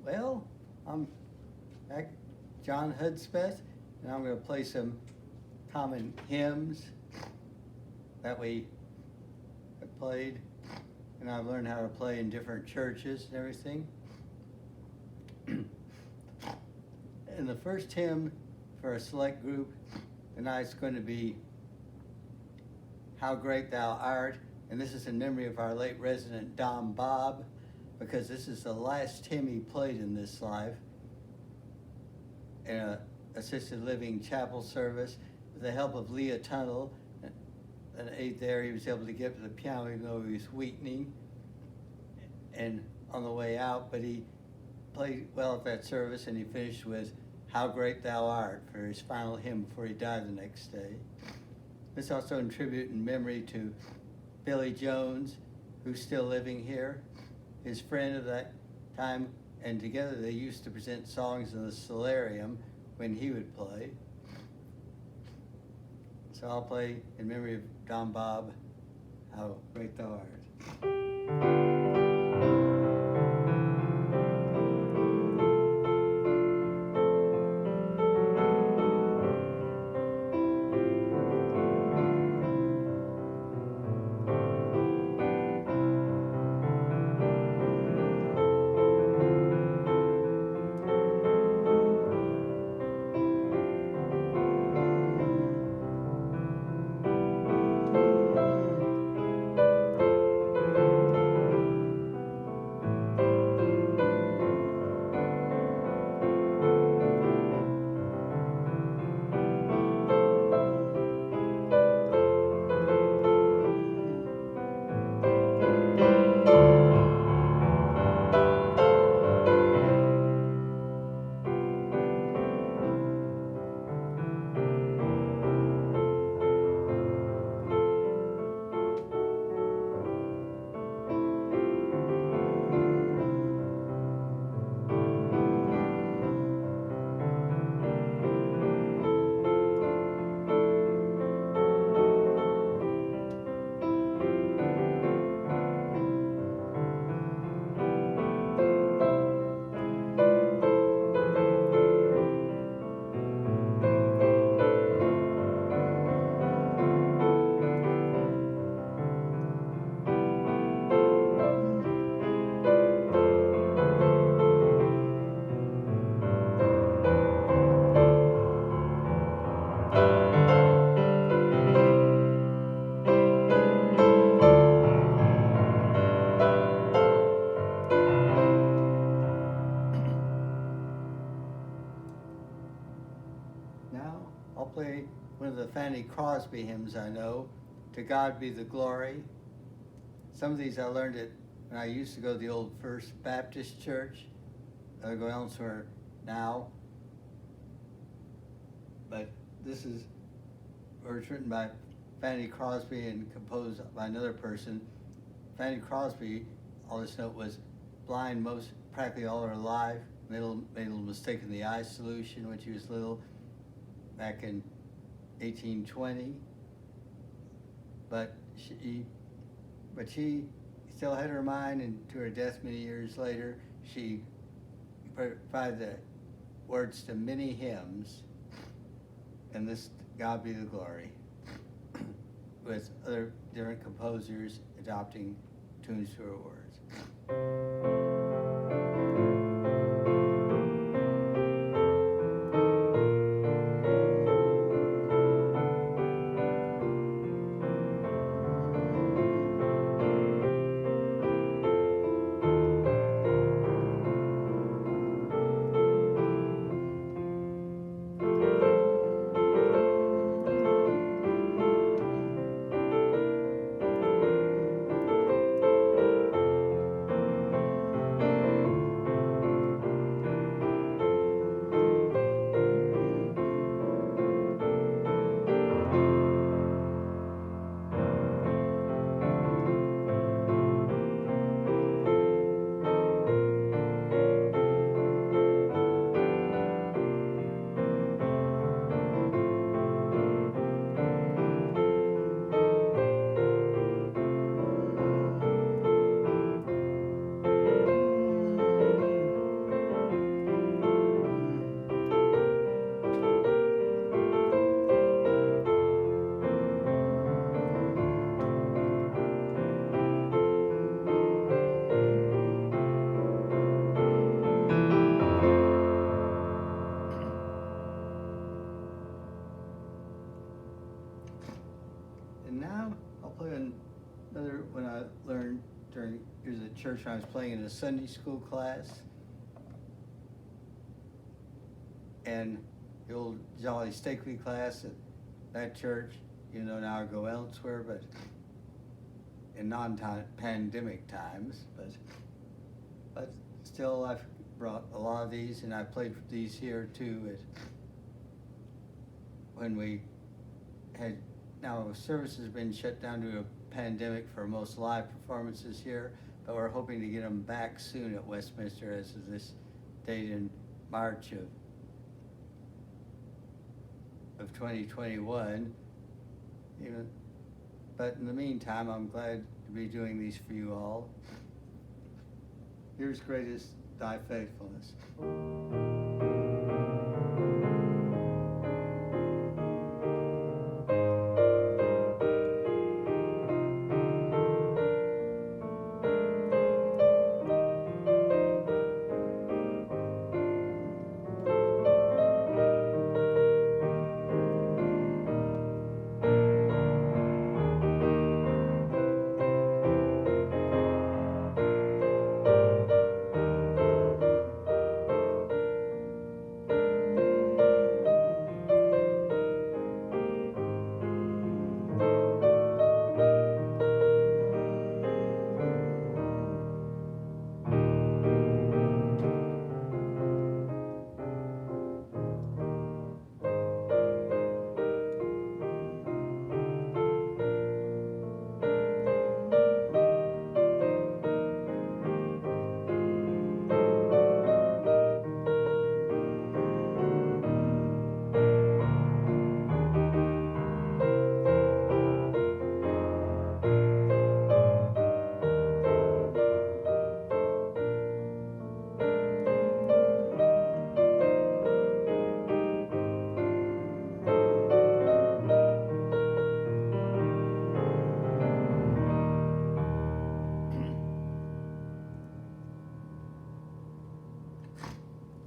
Well, I'm John Hudspeth, and I'm going to play some common hymns that we have played, and I've learned how to play in different churches and everything. And the first hymn for a select group tonight's going to be How Great Thou Art, and this is in memory of our late resident Don Bob, because this is the last hymn he played in this life in a assisted living chapel service. With the help of Leah Tunnell, an aide there, he was able to get to the piano even though he was weakening and on the way out, but he played well at that service, and he finished with How Great Thou Art for his final hymn before he died the next day. This also in tribute and memory to Billy Jones, who's still living here, his friend of that time, and together they used to present songs in the solarium when he would play. So I'll play in memory of Don Bob, How Great Thou Art. Now I'll play one of the Fanny Crosby hymns I know, To God Be the Glory. Some of these I learned it when I used to go to the old First Baptist Church. I go elsewhere now. But this is, or it's written by Fanny Crosby and composed by another person. Fanny Crosby, I'll just note, was blind most practically all her life. Made a little mistake in the eye solution when she was little, back in 1820. But she still had her mind, and to her death many years later, she provided the words to many hymns, and this God Be the Glory, with other different composers adopting tunes to her words. learned during, it was at church when I was playing in a Sunday school class. And the old Jolly Stakely class at that church, you know, now I go elsewhere, but in non-pandemic times, but still I've brought a lot of these, and I played these here too when we had, now service has been shut down due to a pandemic for most live performances here, but we're hoping to get them back soon at Westminster as of this date in March of 2021. Even, but in the meantime, I'm glad to be doing these for you all. Here's Greatest Thy Faithfulness.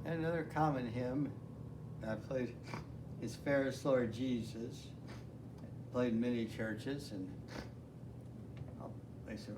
Another common hymn I played is Fairest Lord Jesus. Played in many churches, and I'll play some.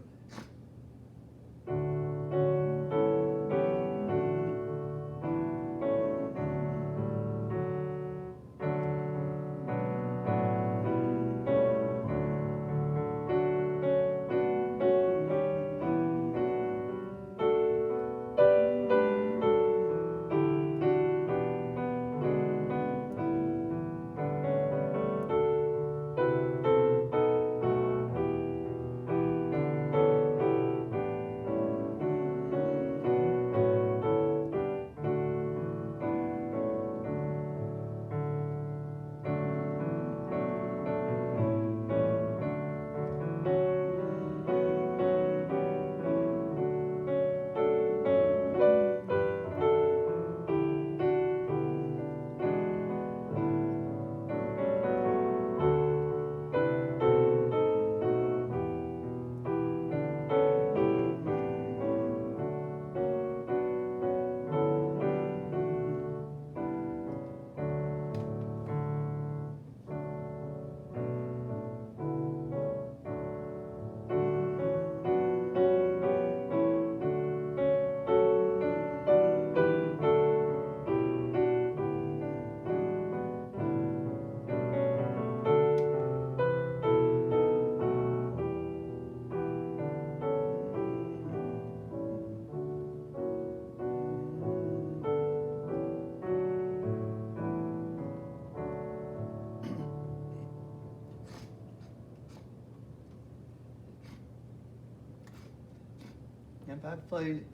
If I've played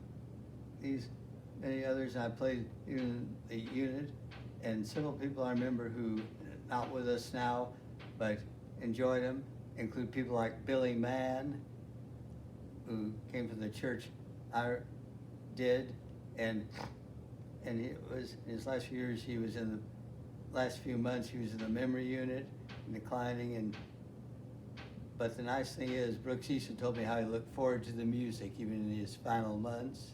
these, many others, I played even the unit, and several people I remember who not with us now, but enjoyed them, include people like Billy Mann, who came from the church I did, and it was in his last few years, he was in the last few months, he was in the memory unit, declining, but the nice thing is, Brooks Easton told me how he looked forward to the music, even in his final months.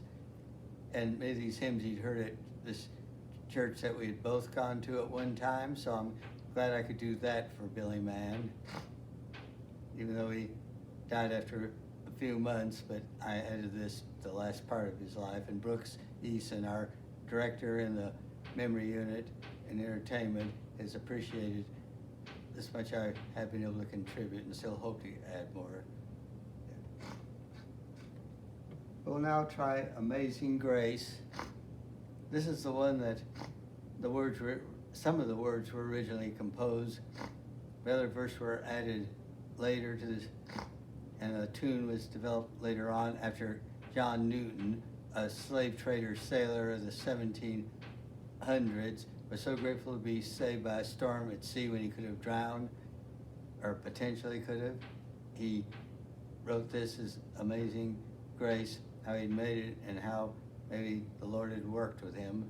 And many of these hymns he'd heard at this church that we had both gone to at one time, so I'm glad I could do that for Billy Mann, even though he died after a few months, but I added this the last part of his life. And Brooks Eason, our director in the memory unit and entertainment, has appreciated this much I have been able to contribute and still hope to add more. We'll now try Amazing Grace. This is the one that the words were, some of the words were originally composed. The other verse were added later to this, and a tune was developed later on after John Newton, a slave trader sailor of the 1700s, was so grateful to be saved by a storm at sea when he could have drowned, or potentially could have. He wrote this as Amazing Grace, how he'd made it and how maybe the Lord had worked with him.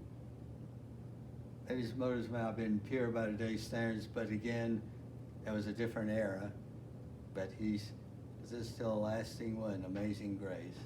Maybe his motives might have been pure by today's standards, but again, that was a different era. But this is still a lasting one, Amazing Grace.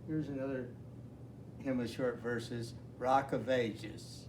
Here's another hymn of short verses, Rock of Ages.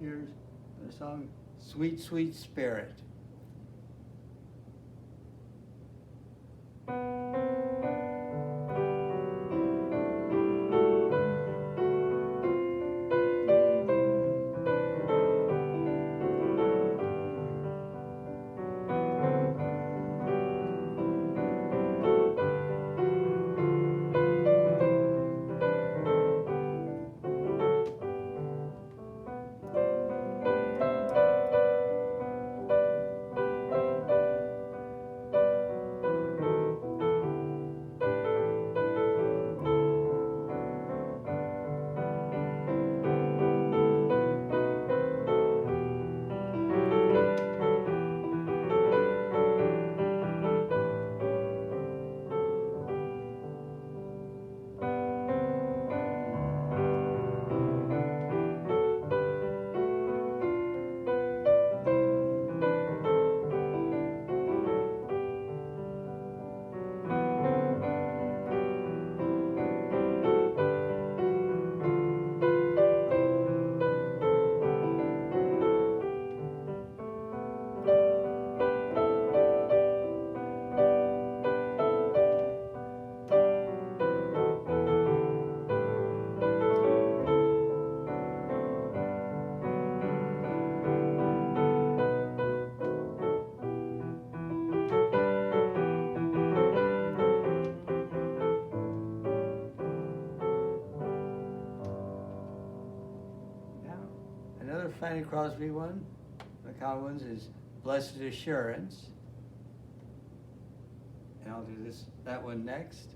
Here's the song, Sweet, Sweet Spirit. Another Fanny Crosby one, the common ones, is Blessed Assurance. And I'll do that one next.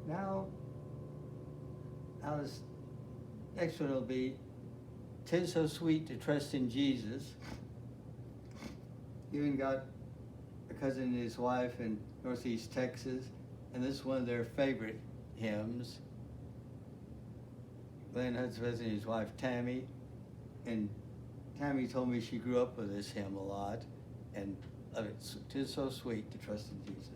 Now, this next one will be "'Tis So Sweet to Trust in Jesus." Even got a cousin and his wife in Northeast Texas, and this is one of their favorite hymns. Glenn Hudspeth and his wife Tammy, and Tammy told me she grew up with this hymn a lot, and it's "'Tis So Sweet to Trust in Jesus."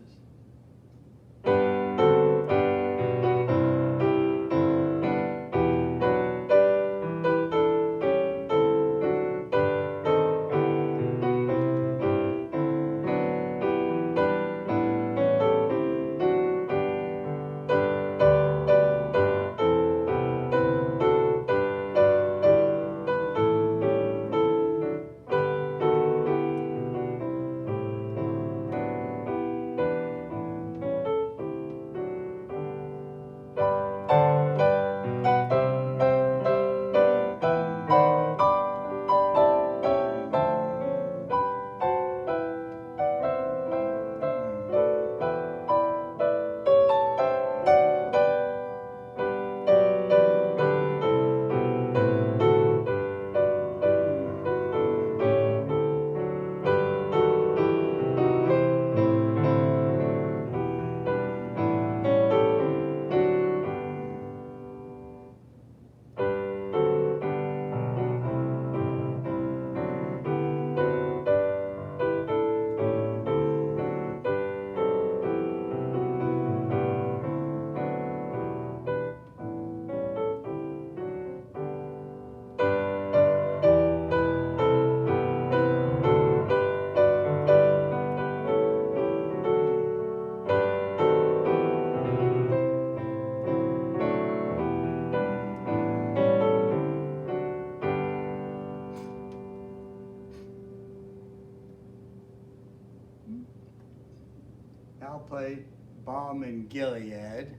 I'll play "Balm in Gilead."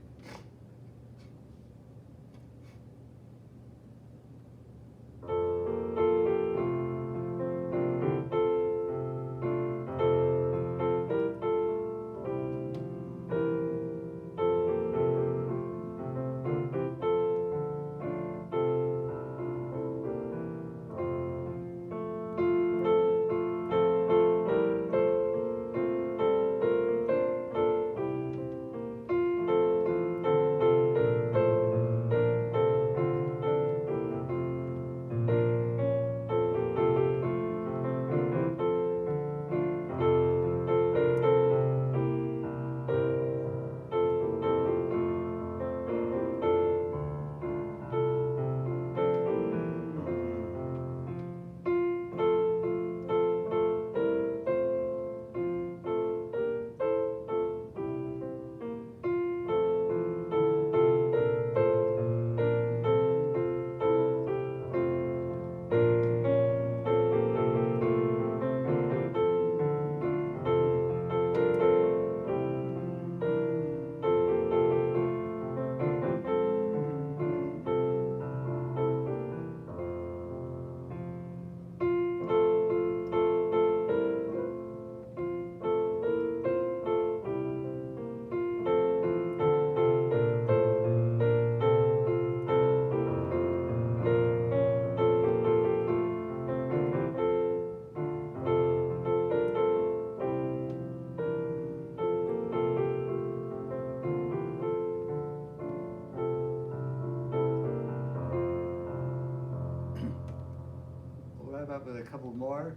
up with a couple more.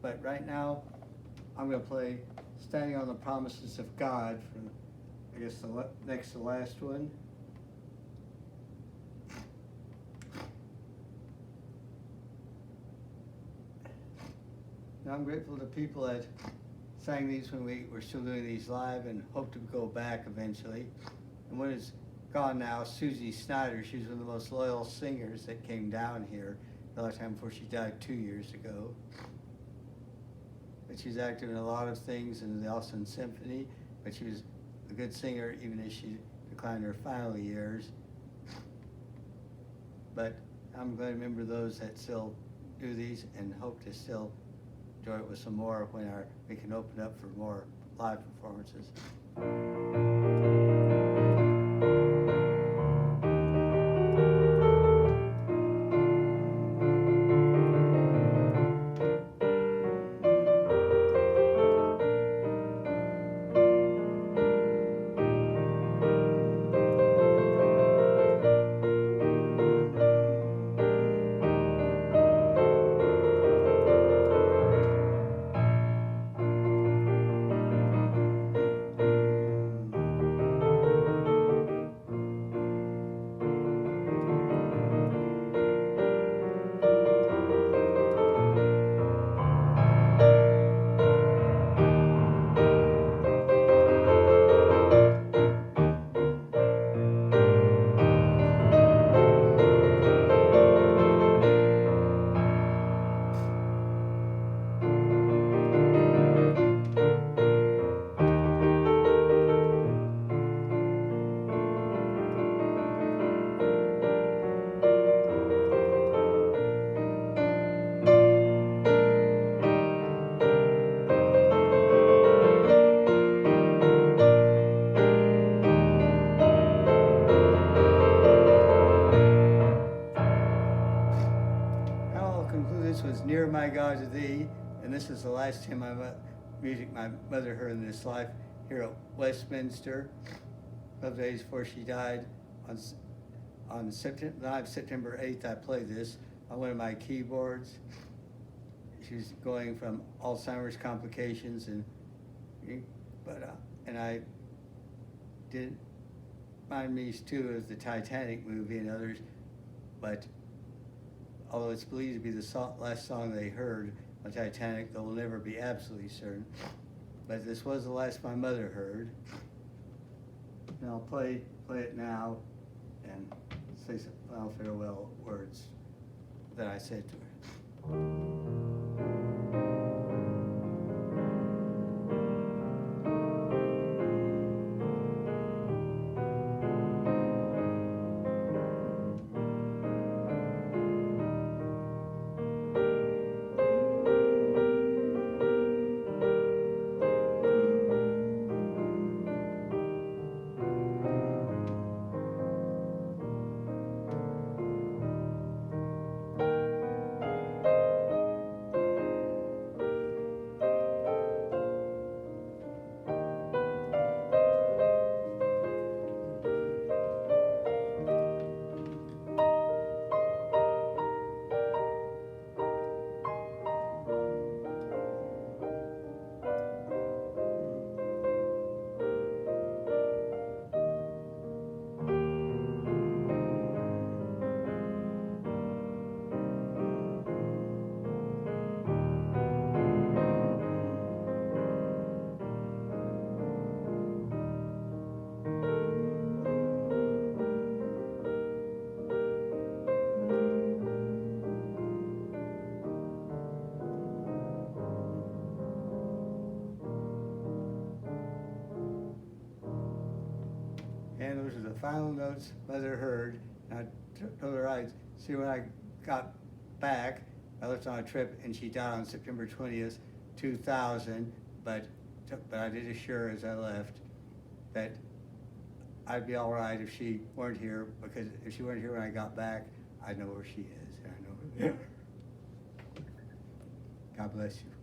But right now, I'm going to play Standing on the Promises of God from, I guess, the next to last one. Now, I'm grateful to people that sang these when we were still doing these live and hope to go back eventually. And one is gone now, Susie Snyder. She's one of the most loyal singers that came down here the last time before she died 2 years ago. But she's active in a lot of things in the Austin Symphony, but she was a good singer even as she declined in her final years. But I'm glad to remember those that still do these and hope to still enjoy it with some more when we can open up for more live performances. Was Near My God to Thee, and this is the last hymn music my mother heard in this life here at Westminster. 12 days before she died, on September 8th, I played this on one of my keyboards. She's going from Alzheimer's complications, and I did remind me too of the Titanic movie and others, but although it's believed to be the last song they heard on Titanic, they'll never be absolutely certain. But this was the last my mother heard. And I'll play it now and say some final farewell words that I said to her. And those are the final notes Mother heard. And I told her I'd see when I got back. I left on a trip and she died on September 20th, 2000. But I did assure as I left that I'd be all right if she weren't here, because if she weren't here when I got back, I know where she is and I know her there. God bless you.